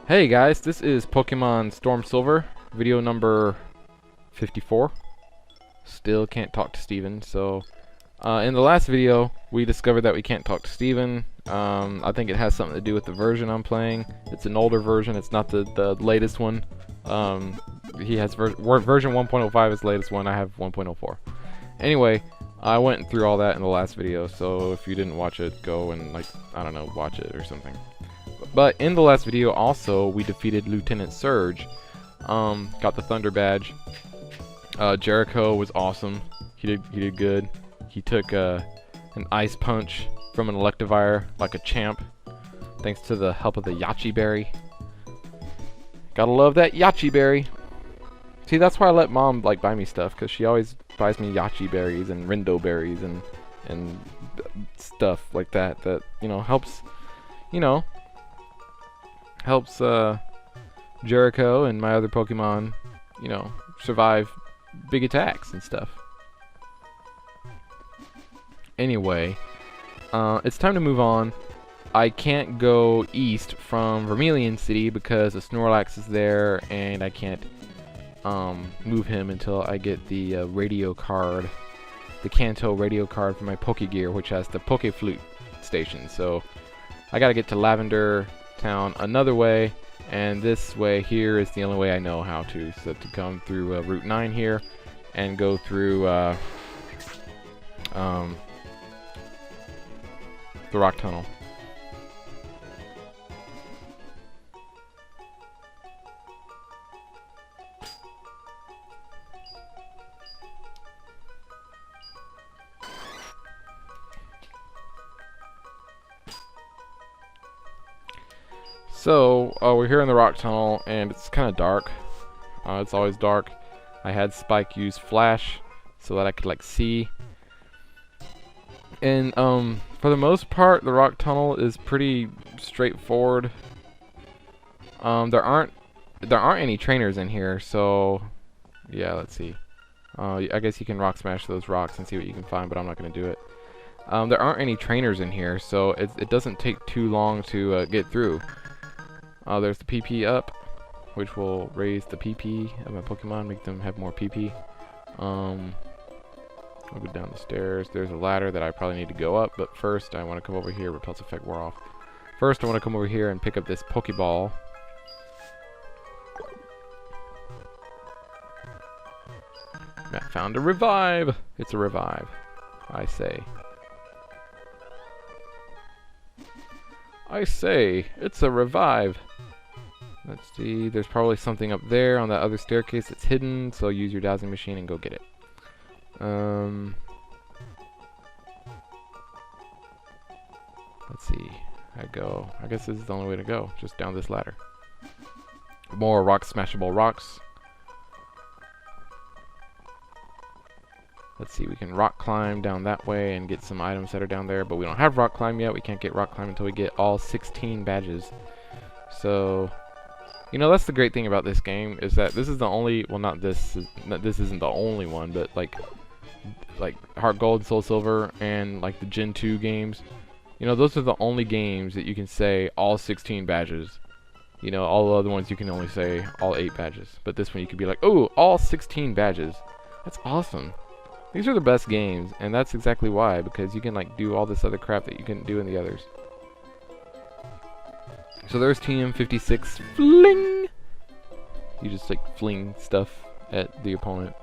Hey guys, this is Pokemon Storm Silver, video number 54. Still can't talk to Steven, so in the last video we discovered that we can't talk to Steven. I think it has something to do with the version I'm playing. It's an older version, it's not the latest one. He has version 1.05 is the latest one, I have 1.04. Anyway, I went through all that in the last video, so if you didn't watch it, go and, like, I don't know, watch it or something. But in the last video also, we defeated Lieutenant Surge. Got the Thunder Badge. Jericho was awesome. He did good. He took an Ice Punch from an Electivire like a champ, thanks to the help of the Yachi Berry. Gotta love that Yachi Berry. See, that's why I let Mom like buy me stuff, because she always buys me Yachi Berries and Rindo Berries and stuff like that. That helps. Helps Jericho and my other Pokemon, survive big attacks and stuff. Anyway, it's time to move on. I can't go east from Vermilion City because the Snorlax is there, and I can't move him until I get the radio card, the Kanto radio card for my Pokegear, which has the Pokeflute station. So I gotta get to Lavender Town another way, and this way here is the only way I know how to. So to come through Route 9 here and go through the Rock Tunnel. So, we're here in the Rock Tunnel, and it's kind of dark. It's always dark. I had Spike use Flash so that I could, like, see. And, for the most part, the Rock Tunnel is pretty straightforward. There aren't any trainers in here, so, yeah, let's see. I guess you can Rock Smash those rocks and see what you can find, but I'm not going to do it. There aren't any trainers in here, so it doesn't take too long to get through. There's the PP up, which will raise the PP of my Pokemon, make them have more PP. I'll go down the stairs. There's a ladder that I probably need to go up, but first I want to come over here. Repulse effect wore off. First I want to come over here and pick up this Pokeball. Matt found a revive. It's a revive, I say. I say, it's a revive. Let's see, there's probably something up there on that other staircase that's hidden, so use your dowsing machine and go get it. Let's see, I guess this is the only way to go, just down this ladder. More rock smashable rocks. Let's see, we can rock climb down that way and get some items that are down there, but we don't have rock climb yet. We can't get rock climb until we get all 16 badges. So, that's the great thing about this game, is that this is the only, well, this isn't the only one, but like Heart Gold, Soul Silver, and like the Gen 2 games, those are the only games that you can say all 16 badges. All the other ones you can only say all 8 badges, but this one you could be like, oh, all 16 badges. That's awesome. These are the best games, and that's exactly why, because you can like do all this other crap that you couldn't do in the others. So there's TM56 fling. You just like fling stuff at the opponent.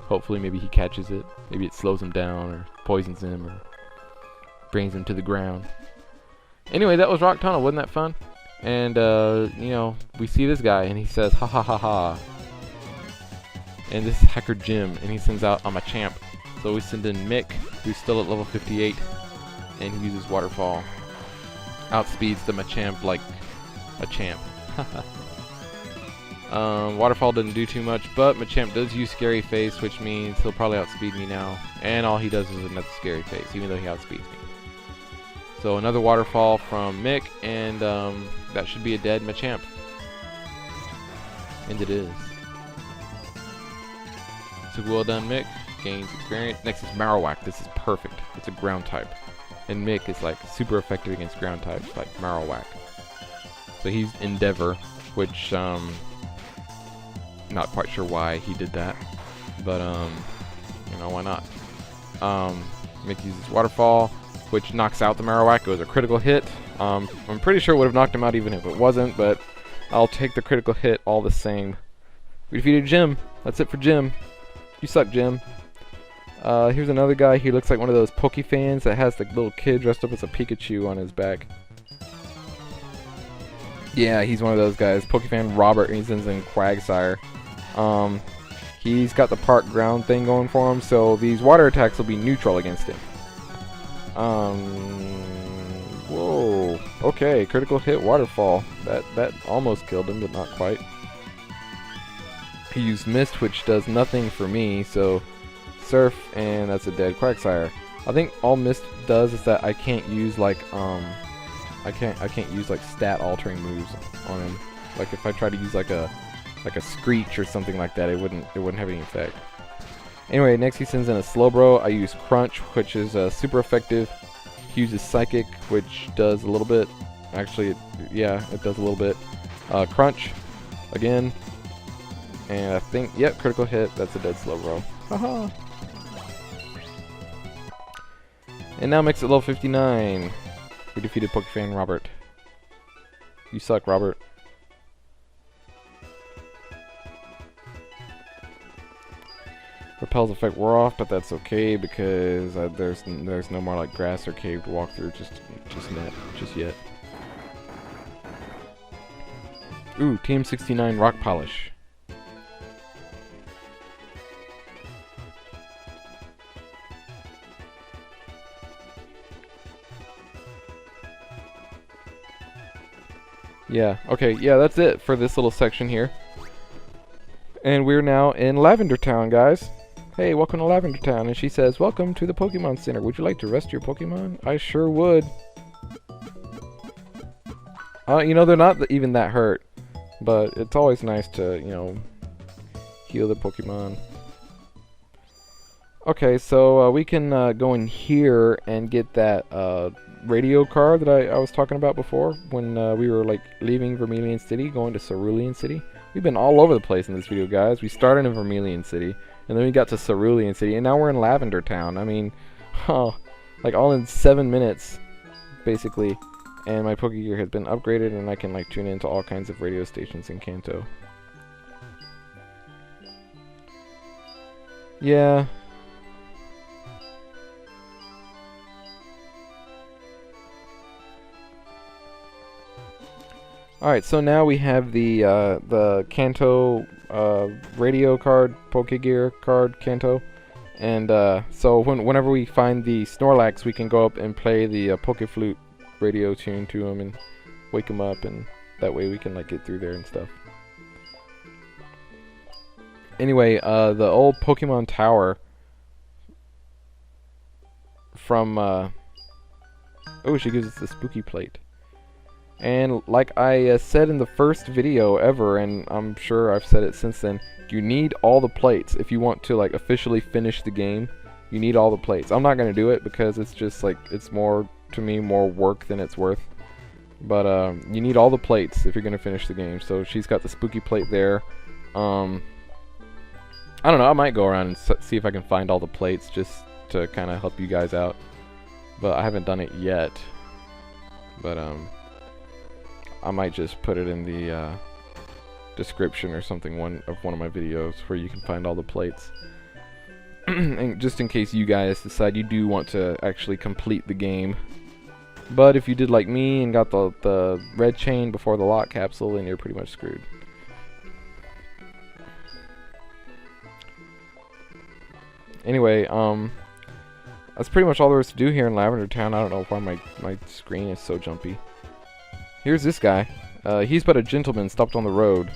Hopefully maybe he catches it. Maybe it slows him down or poisons him or brings him to the ground. Anyway, that was Rock Tunnel. Wasn't that fun? And we see this guy and he says ha ha ha ha. And this is Hacker Jim, and he sends out I'm a champ. So we send in Mick, who's still at level 58, and he uses Waterfall. Outspeeds the Machamp like a champ. Waterfall doesn't do too much, but Machamp does use Scary Face, which means he'll probably outspeed me now. And all he does is another Scary Face, even though he outspeeds me. So another Waterfall from Mick, and that should be a dead Machamp. And it is. So well done, Mick. Gains experience. Next is Marowak. This is perfect. It's a ground type. And Mick is like super effective against ground types like Marowak. So he's Endeavor, which not quite sure why he did that, but you know, why not? Mickey uses Waterfall, which knocks out the Marowak. It was a critical hit. I'm pretty sure it would have knocked him out even if it wasn't, but I'll take the critical hit all the same. We defeated Jim. That's it for Jim. You suck, Jim. Here's another guy. He looks like one of those Poke fans that has the little kid dressed up as a Pikachu on his back. Yeah, he's one of those guys. Poke fan Robert, and he's in Quagsire. He's got the park ground thing going for him, so these water attacks will be neutral against him. Whoa. Okay, critical hit Waterfall. That almost killed him, but not quite. He used Mist, which does nothing for me, so Surf, and that's a dead Quagsire. I think all Mist does is that I can't use like I can't use like stat altering moves on him. Like if I try to use like a Screech or something like that, it wouldn't have any effect. Anyway, next he sends in a Slowbro. I use Crunch, which is super effective. He uses Psychic, which does a little bit. Actually, yeah, it does a little bit. Crunch, again. And I think, yep, critical hit. That's a dead Slowbro. Haha. And now makes it level 59. We defeated Pokefan Robert. You suck, Robert. Repel's effect wore off, but that's okay because there's no more like grass or cave to walk through just yet. Ooh, Team 69 Rock Polish. Yeah, okay, yeah, that's it for this little section here. And we're now in Lavender Town, guys. Hey, welcome to Lavender Town. And she says, welcome to the Pokemon Center. Would you like to rest your Pokemon? I sure would. You know, they're not even that hurt. But it's always nice to, you know, heal the Pokemon. Okay, so we can go in here and get that radio card that I was talking about before. When we were, like, leaving Vermilion City, going to Cerulean City. We've been all over the place in this video, guys. We started in Vermilion City, and then we got to Cerulean City, and now we're in Lavender Town. I mean, like all in 7 minutes, basically. And my Pokegear has been upgraded, and I can like tune into all kinds of radio stations in Kanto. Yeah. Alright, so now we have the Kanto radio card, Pokegear card, Kanto. And so whenever we find the Snorlax, we can go up and play the Pokeflute radio tune to him and wake him up, and that way we can like get through there and stuff. Anyway, the old Pokemon Tower from oh, she gives us the spooky plate. And like I said in the first video ever, and I'm sure I've said it since then, you need all the plates if you want to like officially finish the game. You need all the plates. I'm not gonna do it because it's just like, it's more, to me, more work than it's worth. But you need all the plates if you're gonna finish the game. So she's got the spooky plate there. I don't know, I might go around and see if I can find all the plates just to kind of help you guys out. But I haven't done it yet. But I might just put it in the description or something, one of my videos where you can find all the plates. And just in case you guys decide you do want to actually complete the game. But if you did like me and got the red chain before the lock capsule, then you're pretty much screwed. Anyway, that's pretty much all there is to do here in Lavender Town. I don't know why my screen is so jumpy. Here's this guy. He's but a gentleman stopped on the road.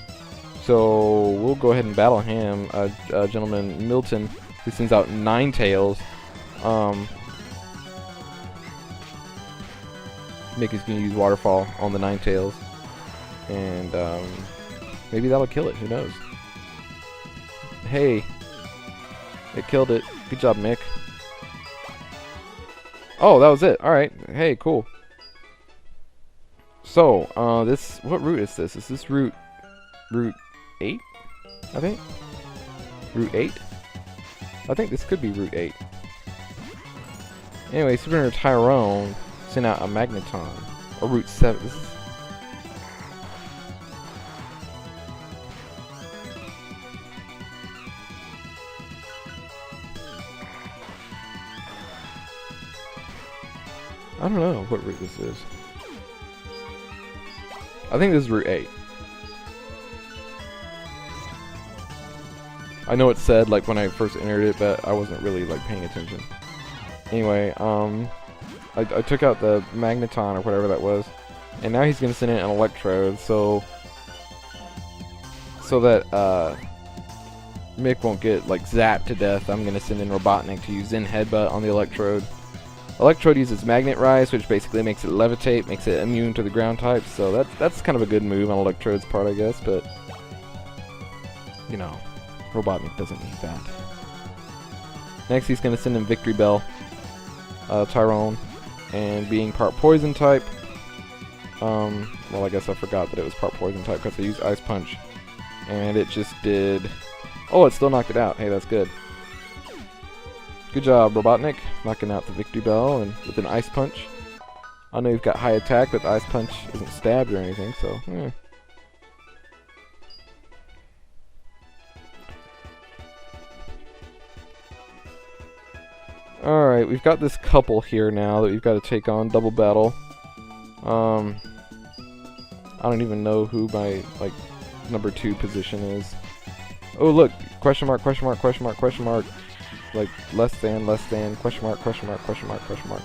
So we'll go ahead and battle him. Gentleman Milton, who sends out Ninetales. Mickey's gonna use Waterfall on the Ninetales. And maybe that'll kill it, who knows. Hey. It killed it. Good job, Mick. Oh, that was it. Alright. Hey, cool. So, what route is this? Is this route 8? I think? Route 8? I think this could be Route 8. Anyway, Super Nerd Tyrone sent out a Magneton. Or Route 7. This is... I don't know what route this is. I think this is Route 8. I know it said, like, when I first entered it, but I wasn't really, like, paying attention. Anyway, I took out the Magneton, or whatever that was, and now he's gonna send in an Electrode, so that, Mick won't get, like, zapped to death. I'm gonna send in Robotnik to use Zen Headbutt on the Electrode. Electrode uses Magnet Rise, which basically makes it levitate, makes it immune to the ground types, so that's kind of a good move on Electrode's part, I guess, but, you know, Robotnik doesn't need that. Next, he's going to send in Victory Bell, Tyrone, and being part Poison type, well, I guess I forgot that it was part Poison type because I used Ice Punch, and it just did, oh, it still knocked it out. Hey, that's good. Good job, Robotnik, knocking out the Victory Bell and with an Ice Punch. I know you've got high attack, but the Ice Punch isn't stabbed or anything, so, eh. Alright, we've got this couple here now that we've got to take on, double battle. I don't even know who my, like, number 2 position is. Oh, look, question mark, question mark, question mark, question mark. Like, less than, question mark, question mark, question mark, question mark.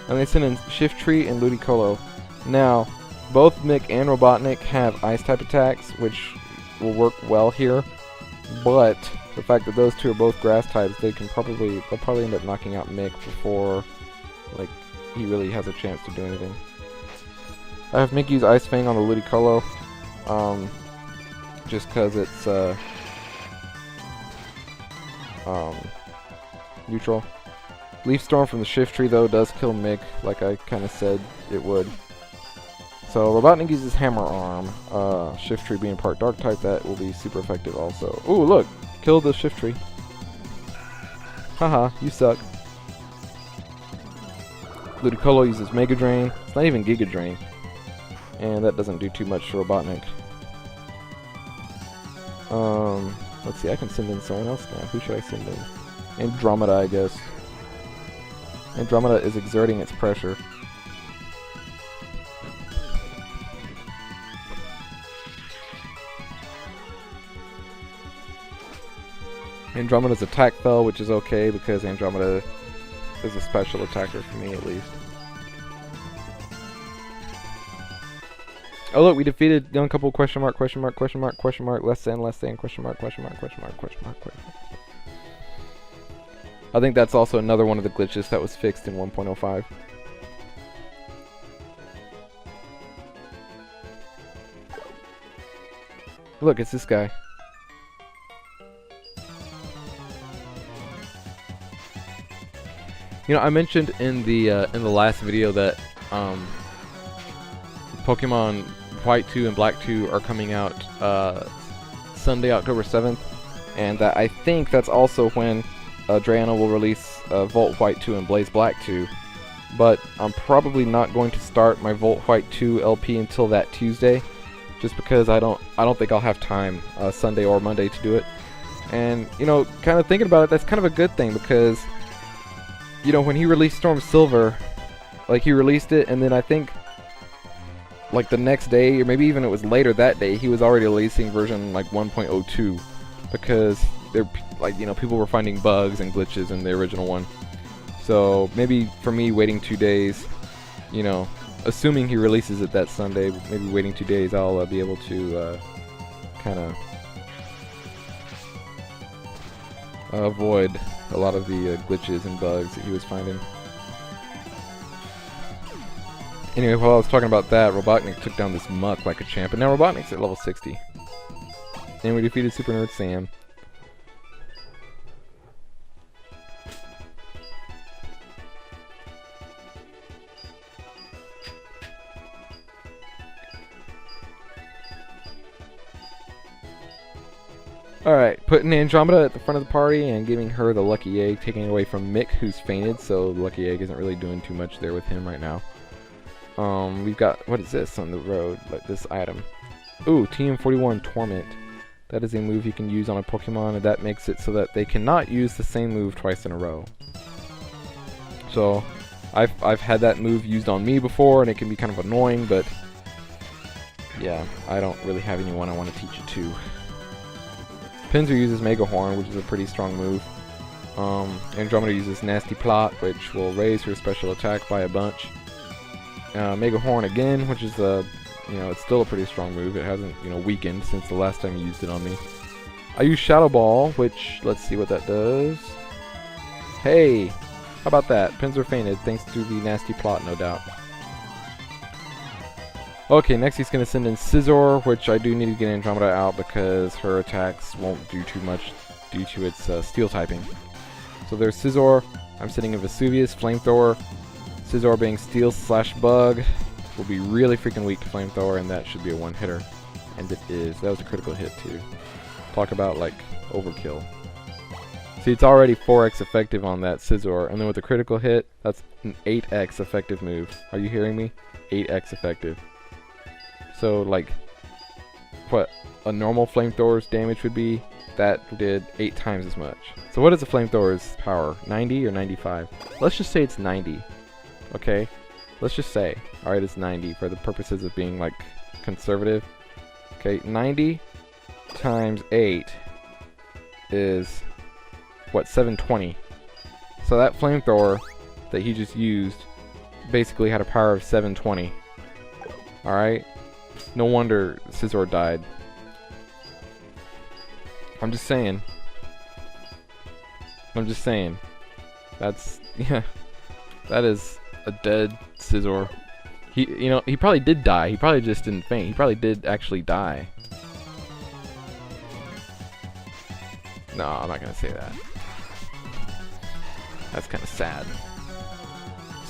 And they send in Shiftry and Ludicolo. Now, both Mick and Robotnik have Ice-type attacks, which will work well here. But the fact that those two are both Grass types, they'll probably end up knocking out Mick before, like, he really has a chance to do anything. I have Mick use Ice Fang on the Ludicolo, just because it's neutral. Leaf Storm from the Shiftry, though, does kill Mick, like I kind of said it would. So Robotnik uses Hammer Arm. Shiftry being part Dark type, that will be super effective also. Ooh, look! Killed the Shiftry. Haha, you suck. Ludicolo uses Mega Drain. It's not even Giga Drain. And that doesn't do too much to Robotnik. Let's see, I can send in someone else now. Who should I send in? Andromeda, I guess. Andromeda is exerting its pressure. Andromeda's attack fell, which is okay because Andromeda is a special attacker for me, at least. Oh look, we defeated young couple question mark, question mark, question mark, question mark, less than, question mark, question mark, question mark, question mark, question mark. I think that's also another one of the glitches that was fixed in 1.05. Look, it's this guy. You know, I mentioned in the last video that Pokemon White 2 and Black 2 are coming out Sunday, October 7th, and that I think that's also when Drayana will release Volt White 2 and Blaze Black 2. But I'm probably not going to start my Volt White 2 LP until that Tuesday, just because I don't think I'll have time Sunday or Monday to do it. And you know, kind of thinking about it, that's kind of a good thing because you know when he released Storm Silver, like he released it, and then I think like the next day, or maybe even it was later that day, he was already releasing version like 1.02 because they're like, you know, people were finding bugs and glitches in the original one. So maybe for me waiting 2 days, you know, assuming he releases it that Sunday, maybe waiting 2 days, I'll be able to kind of avoid a lot of the glitches and bugs that he was finding. Anyway, while I was talking about that, Robotnik took down this muck like a champ, and now Robotnik's at level 60. And we defeated Super Nerd Sam. Alright, putting Andromeda at the front of the party and giving her the Lucky Egg, taking it away from Mick, who's fainted, so the Lucky Egg isn't really doing too much there with him right now. We've got, what is this on the road, like this item? Ooh, TM41 Torment. That is a move you can use on a Pokemon, and that makes it so that they cannot use the same move twice in a row. So, I've had that move used on me before, and it can be kind of annoying, but yeah, I don't really have anyone I want to teach it to. Pinsir uses Mega Horn, which is a pretty strong move. Andromeda uses Nasty Plot, which will raise her special attack by a bunch. Mega Horn again, which is it's still a pretty strong move. It hasn't, weakened since the last time you used it on me. I use Shadow Ball, which, let's see what that does. Hey, how about that? Pinsir fainted, thanks to the Nasty Plot, no doubt. Okay, next he's going to send in Scizor, which I do need to get Andromeda out because her attacks won't do too much due to its Steel typing. So there's Scizor. I'm sending in Vesuvius, Flamethrower. Scizor being Steel/Bug will be really freaking weak to Flamethrower, and that should be a one-hitter. And it is. That was a critical hit, too. Talk about, like, overkill. See, it's already 4x effective on that Scizor, and then with a critical hit, that's an 8x effective move. Are you hearing me? 8x effective. So, like, what a normal Flamethrower's damage would be, that did 8 times as much. So what is a Flamethrower's power? 90 or 95? Let's just say it's 90. Okay? Let's just say. Alright, it's 90 for the purposes of being, like, conservative. Okay, 90 times 8 is, what, 720. So that Flamethrower that he just used basically had a power of 720. Alright? No wonder Scizor died. I'm just saying. That's, yeah. That is a dead Scizor. He probably did die. He probably just didn't faint. He probably did actually die. No, I'm not gonna say that. That's kind of sad.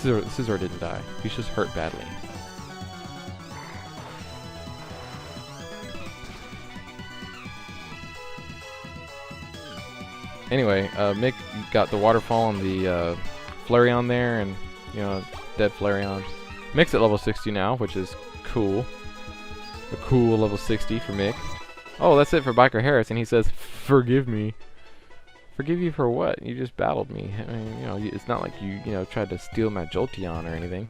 Scizor didn't die. He's just hurt badly. Anyway, Mick got the waterfall on the Flareon there, and dead Flareon. Mick's at level 60 now, which is cool. A cool level 60 for Mick. Oh, that's it for Biker Harris, and he says, "Forgive me." Forgive you for what? You just battled me. I mean, it's not like you tried to steal my Jolteon or anything.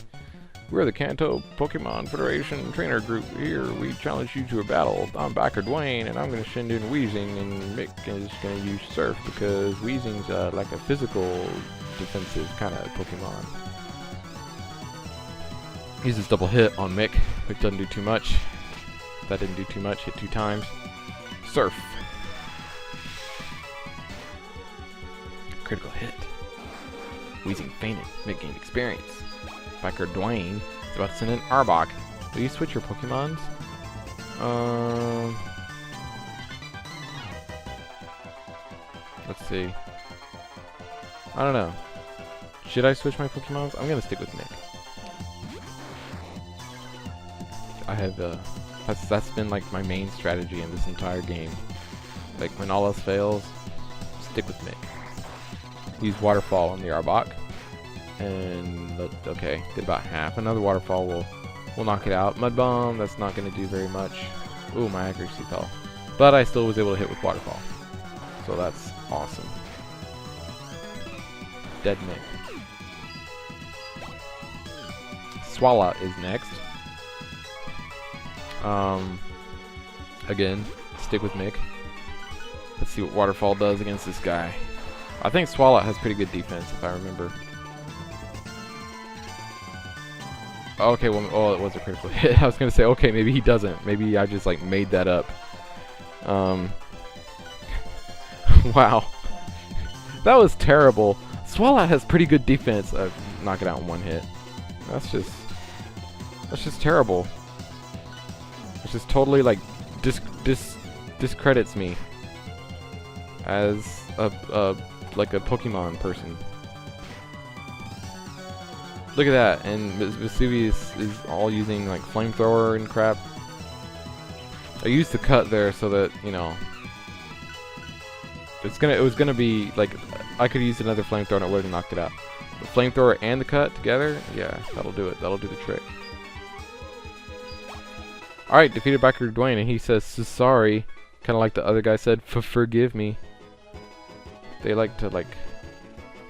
We're the Kanto Pokemon Federation Trainer Group here. We challenge you to a battle. I'm Backer Dwayne, and I'm going to send in Weezing, and Mick is going to use Surf because Weezing's like a physical defensive kind of Pokemon. Uses double hit on Mick, which doesn't do too much. That didn't do too much. Hit 2 times. Surf. Critical hit. Weezing fainted. Mick gained experience. Biker Dwayne is about to send in Arbok. Will you switch your Pokemons? Let's see. I don't know. Should I switch my Pokemons? I'm gonna stick with Mick. I have that's been like my main strategy in this entire game. Like when all else fails, stick with Mick. Use Waterfall on the Arbok. And okay, did about half. Another Waterfall will knock it out. Mud Bomb, that's not going to do very much. Ooh, my accuracy fell. But I still was able to hit with Waterfall. So that's awesome. Dead Mick. Swalot is next. Again, stick with Mick. Let's see what Waterfall does against this guy. I think Swalot has pretty good defense, if I remember. Okay, well, oh, it was a critical hit. I was gonna say, okay, maybe he doesn't. Maybe I just like made that up. Wow, that was terrible. Swalot has pretty good defense. Knock it out in 1 hit. That's just terrible. It's just totally like discredits me as like a Pokemon person. Look at that, and Vesuvius is all using like Flamethrower and crap. I used the cut there so that, It was gonna be like I could use another flamethrower and it would have knocked it out. The flamethrower and the cut together, yeah, that'll do it. That'll do the trick. All right, defeated backer Dwayne, and he says sorry, kind of like the other guy said, forgive me. They like to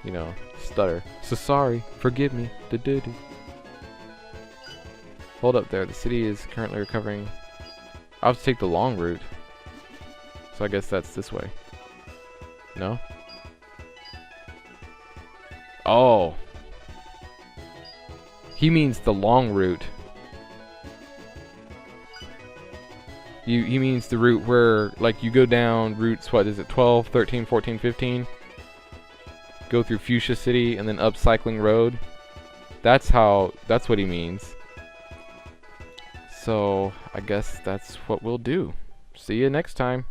you know, stutter. So sorry, forgive me. Du-du-du. Hold up there. The city is currently recovering. I'll have to take the long route. So I guess that's this way. No? Oh. He means the long route. He means the route where, like, you go down routes, what is it, 12, 13, 14, 15? Go through Fuchsia City and then up Cycling Road. That's what he means. So, I guess that's what we'll do. See you next time.